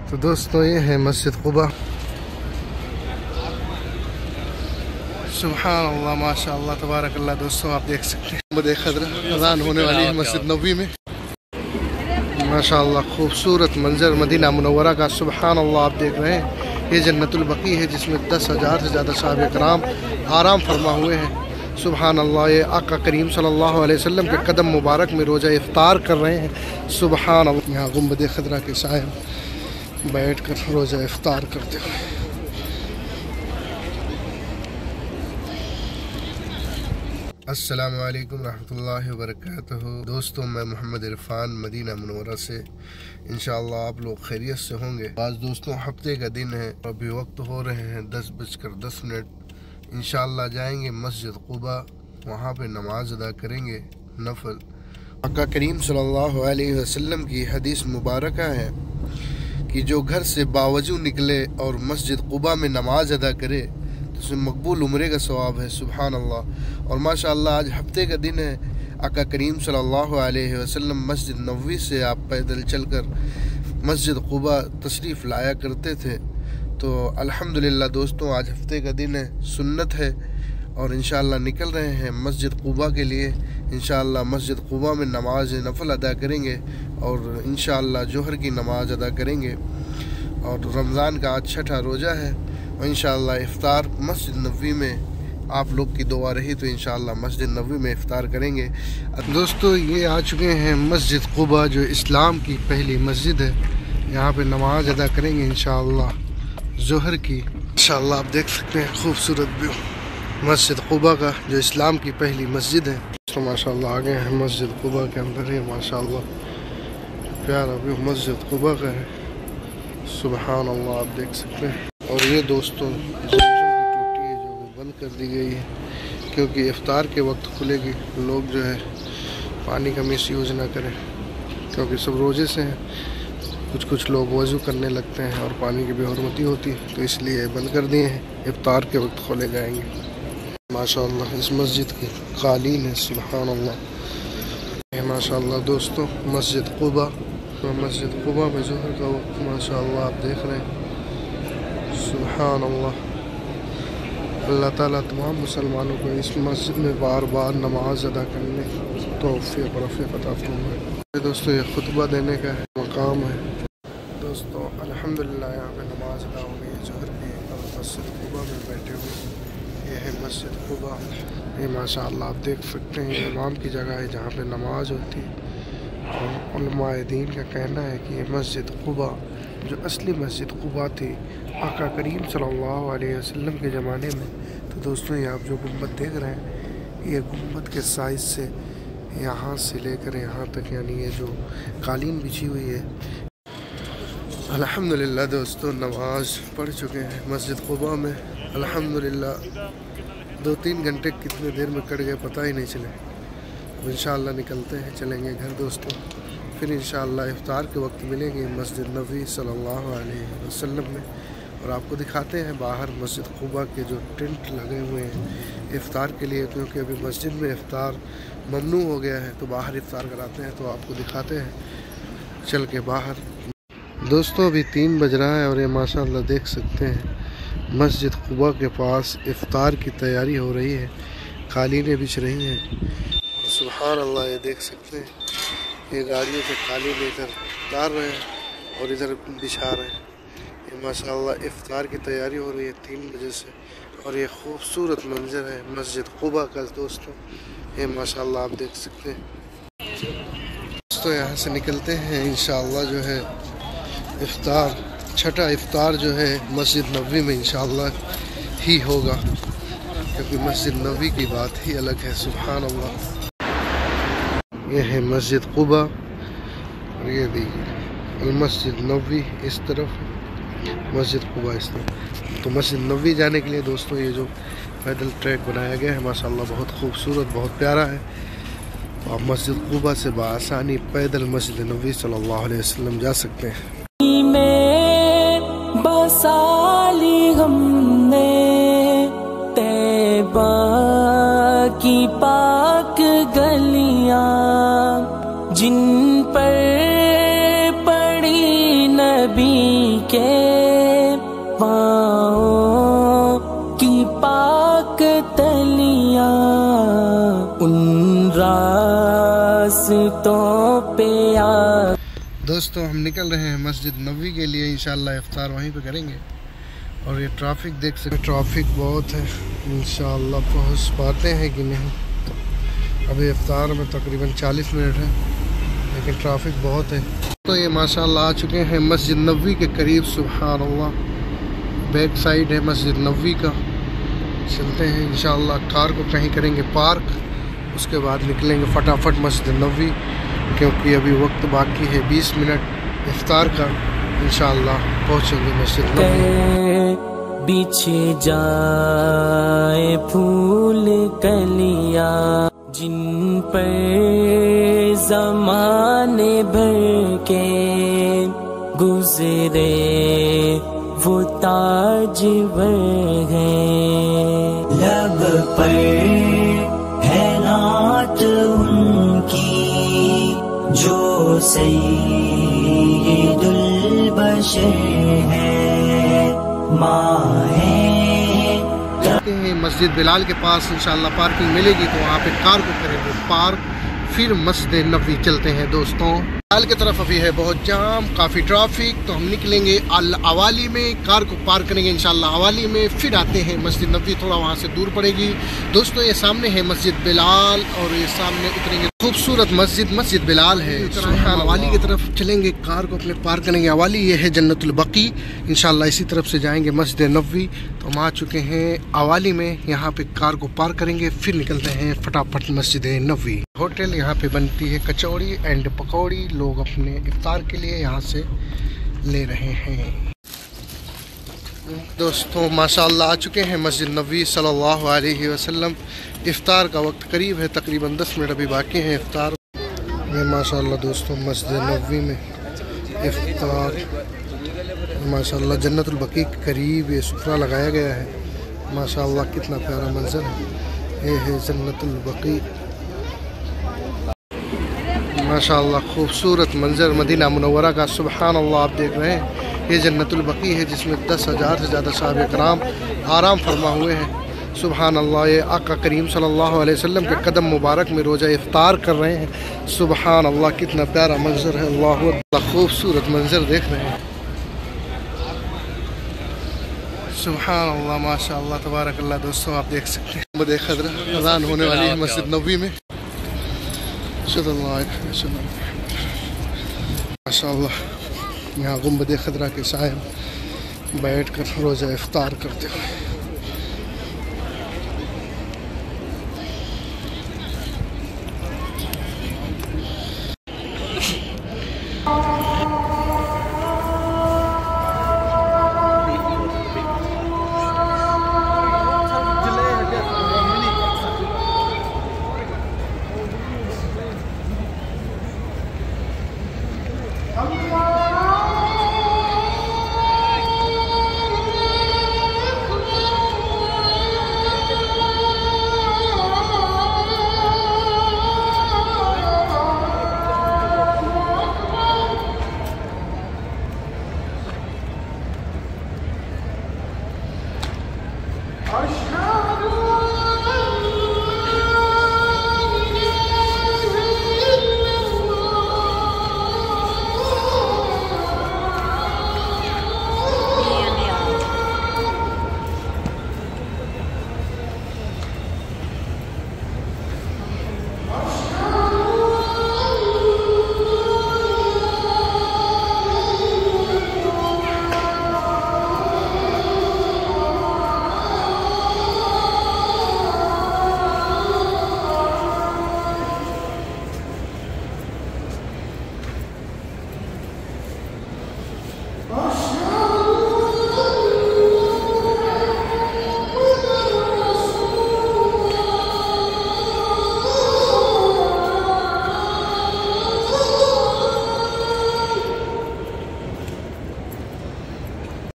तो दोस्तों ये है मस्जिद कुबा। सुभान अल्लाह माशाअल्लाह तबारकल्लाह। दोस्तों आप देख सकते हैं अज़ान होने वाली है मस्जिद नबवी में। माशाअल्लाह खूबसूरत मंजर मदीना मुनव्वरा का। सुभान अल्लाह आप देख रहे हैं ये जन्नतुल बकी है जिसमें 10,000 से ज़्यादा सहाबा कराम आराम फरमा हुए हैं। सुभान अल्लाह ये आका करीम सल्लल्लाहु अलैहि वसल्लम के कदम मुबारक में रोज़ा इफ्तार कर रहे हैं। सुभान अल्लाह यहाँ गुंबद खदरा के साए बैठ कर रोज़ा इफ्तार करते हुए। अस्सलामु अलैकुम रहमतुल्लाहि व बरकातहू। दोस्तों मैं मोहम्मद इरफान मदीना मुनव्वरा से। इंशाअल्लाह आप लोग खैरियत से होंगे। आज दोस्तों हफ्ते का दिन है, अभी वक्त हो रहे हैं 10:10। इंशाअल्लाह जाएंगे मस्जिद कुबा, वहाँ पे नमाज अदा करेंगे नफल। आका करीम सल्लल्लाहु अलैहि वसल्लम की हदीस मुबारक है कि जो घर से बावजू निकले और मस्जिद कुबा में नमाज अदा करे तो उसमें मकबूल उम्रे का सवाब है। सुभान अल्लाह। और माशाअल्लाह आज हफ्ते का दिन है। आका करीम सल्लल्लाहु अलैहि वसल्लम मस्जिद नबवी से आप पैदल चलकर मस्जिद कुबा तशरीफ़ लाया करते थे। तो अल्हम्दुलिल्लाह दोस्तों आज हफ्ते का दिन है, सुन्नत है और इंशाअल्लाह निकल रहे हैं मस्जिद कुबा के लिए। इंशाअल्लाह मस्जिद कुबा में नमाज नफल अदा करेंगे और इंशाअल्लाह जोहर की नमाज अदा करेंगे। और रमज़ान का आज छठा रोज़ा है और इंशाअल्लाह इफ्तार मस्जिद नबवी में आप लोग की दुआ रही तो इंशाअल्लाह मस्जिद नबवी में इफ्तार करेंगे। दोस्तों ये आ चुके हैं मस्जिद कुबा जो इस्लाम की पहली मस्जिद है। यहाँ पे नमाज अदा करेंगे इंशाअल्लाह जोहर की। इंशाअल्लाह आप देख सकते हैं खूबसूरत व्यू मस्जिद कुबा का जो इस्लाम की पहली मस्जिद है। तो माशाअल्लाह आ गए हैं मस्जिद कुबा के अंदर है। माशाअल्लाह प्यारा व्यू मस्जिद कुबा का है। सुभान अल्लाह आप देख सकते हैं। और ये दोस्तों जमजम की टोटी है जो बंद कर दी गई है क्योंकि इफ्तार के वक्त खुलेगी। लोग जो है पानी का मिसयूज़ ना करें क्योंकि सब रोज़े से हैं। कुछ लोग वज़ू करने लगते हैं और पानी की बेहुरमती होती है तो इसलिए बंद कर दिए हैं। इफ्तार के वक्त खोले जाएंगे। माशाअल्लाह इस मस्जिद की कालीन है। सुभान अल्लाह। माशाअल्लाह दोस्तों मस्जिद कुबा, तो मस्जिद कुबा में ज़ोहर का वक्त माशाअल्लाह आप देख रहे हैं। सुभान अल्लाह। अल्लाह ताला तमाम मुसलमानों को इस मस्जिद में बार बार नमाज अदा करने तौफ़ीक़ और रफ़ीक़ अता फरमाए। दोस्तों ये खुतबा देने का मकाम है। दोस्तों अल्हम्दुलिल्लाह यहाँ पे नमाज अदा हो गई है ज़ोहर की और मस्जिद कुबा में बैठे हुए। ये है मस्जिद कुबा। ये माशाअल्लाह आप देख सकते हैं इमाम की जगह है जहाँ पे नमाज होती है। और उलमाए दीन का कहना है कि ये मस्जिद कुबा जो असली मस्जिद कुबा थी आका करीम सल्लल्लाहु अलैहि वसल्लम के ज़माने में। तो दोस्तों ये आप जो गुम्बद देख रहे हैं ये गुम्बद के साइज़ से यहाँ से लेकर यहाँ तक यानी ये जो कालीन बिछी हुई है। अल्हम्दुलिल्लाह दोस्तों नमाज पढ़ चुके हैं मस्जिद कुबा में। अल्हम्दुलिल्लाह 2-3 घंटे कितने देर में कट गए पता ही नहीं चले। अब इंशाअल्लाह निकलते हैं, चलेंगे घर दोस्तों। फिर इंशाअल्लाह इफ्तार के वक्त मिलेंगे मस्जिद नबवी सल्लल्लाहु अलैहि वसल्लम में और आपको दिखाते हैं बाहर मस्जिद कुबा के जो टेंट लगे हुए हैं इफ्तार के लिए, क्योंकि अभी मस्जिद में इफ्तार ममनू हो गया है तो बाहर इफ्तार कराते हैं। तो आपको दिखाते हैं चल के बाहर। दोस्तों अभी 3 बज रहा है और ये माशाअल्लाह देख सकते हैं मस्जिद कुबा के पास इफ्तार की तैयारी हो रही है। कालीनें बिछ रही हैं। सुभान अल्लाह ये देख सकते हैं ये गाड़ियों से कालीन इधर उतार रहे हैं और इधर बिछा रहे हैं। ये माशाअल्लाह इफ्तार की तैयारी हो रही है 3 बजे से और ये खूबसूरत मंजर है मस्जिद कुबा का दोस्तों। ये माशाअल्लाह आप देख सकते हैं। दोस्तों यहाँ से निकलते हैं इंशाअल्लाह जो है इफ्तार छठा इफ्तार जो है मस्जिद नबवी में इंशाअल्लाह ही होगा क्योंकि मस्जिद नबवी की बात ही अलग है। सुभान अल्लाह। यह है मस्जिद कुबा और ये देखिए मस्जिद नबवी इस तरफ, मस्जिद कुबा इस तरफ। तो मस्जिद नबवी जाने के लिए दोस्तों ये जो पैदल ट्रैक बनाया गया है माशाअल्लाह बहुत खूबसूरत बहुत प्यारा है। तो आप मस्जिद कुबा से बआसानी पैदल मस्जिद नबवी सल्लल्लाहु अलैहि वसल्लम जा सकते हैं। बसाली हमने तैबा की पाक गलियां जिन पर पड़ी नबी के पाँव की पाक तलियां उन रास्तों पे आ। दोस्तों हम निकल रहे हैं मस्जिद नबवी के लिए, इंशाल्लाह इफ्तार वहीं पे करेंगे। और ये ट्रैफिक देख सकते हैं, ट्रैफिक बहुत है, इंशाल्लाह पहुंच पाते हैं कि नहीं। अभी इफ्तार में तकरीबन 40 मिनट है, लेकिन ट्रैफिक बहुत है। तो ये माशाल्लाह आ चुके हैं मस्जिद नबवी के करीब। सुभान अल्लाह, बैक साइड है मस्जिद नबवी का। चलते हैं इंशाल्लाह, कार को कहीं करेंगे पार्क, उसके बाद निकलेंगे फटाफट मस्जिद नबवी, क्योंकि अभी वक्त बाकी है 20 मिनट इफ्तार का। इंशाल्लाह पहुँचेंगे मस्जिद नबवी। बिछे जाए फूल कलियां जिन पर ज़माने भर के गुज़रे वो ताजवर हैं। लब पर है नात उनकी जो सैयदुल बशर है, माँ है। मस्जिद बिलाल के पास इंशाल्लाह पार्किंग मिलेगी, तो वहाँ पे कार को करेंगे पार्क, फिर मस्जिद नबवी चलते हैं। दोस्तों बिलाल की तरफ अभी है बहुत जाम, काफ़ी ट्रैफिक, तो हम निकलेंगे अल अवाली में, कार को पार्क करेंगे इंशाल्लाह अवाली में, फिर आते हैं मस्जिद नबवी, थोड़ा वहाँ से दूर पड़ेगी। दोस्तों ये सामने है मस्जिद बिलाल, और ये सामने उतरेंगे, खूबसूरत मस्जिद मस्जिद बिलाल है। अवाली की तरफ चलेंगे, कार को अपने पार्क करेंगे अवाली। ये है जन्नतुल बकी, इंशाल्लाह इसी तरफ से जाएंगे मस्जिद नबवी। तो हम आ चुके हैं अवाली में, यहाँ पे कार को पार्क करेंगे, फिर निकलते हैं फटाफट मस्जिद नबवी। होटल यहाँ पे बनती है कचौड़ी एंड पकौड़ी, लोग अपने इफ्तार के लिए यहाँ से ले रहे हैं। दोस्तों माशाल्लाह आ चुके हैं मस्जिद नबवी सल्लल्लाहु अलैहि वसल्लम। इफ्तार का वक्त करीब है, तकरीबन 10 मिनट अभी बाकी हैं इफ्तार। ये माशाल्लाह दोस्तों मस्जिद नबवी में इफ्तार, माशाल्लाह जन्नतुल बकी के करीब ये सुफ्रा लगाया गया है। माशाल्लाह कितना प्यारा मंजर है। ये है जन्नतुल बकी, माशाल्लाह खूबसूरत मंजर मदीना मुनव्वरा का। सुभान अल्लाह, आप देख रहे हैं ये जन्नतुल बकी है, जिसमें 10,000 से ज़्यादा सहाबा कराम आराम फरमा हुए हैं। सुभान अल्लाह, ये आका करीम सल्लल्लाहु अलैहि वसल्लम के कदम मुबारक में रोज़ा इफ्तार कर रहे हैं। सुभान अल्लाह, कितना प्यारा मंजर है। अल्लाह अल्लाह, खूबसूरत मंजर देख रहे हैं। सुभान अल्लाह, माशाअल्लाह, तबारक अल्लाह। दोस्तों आप देख सकते हैं गुंबद खदरा अज़ान होने वाली है मस्जिद नबवी में। माशाअल्लाह, यहाँ गुंबद खदरा के साए बैठ कर रोज़ा इफ्तार करते हुए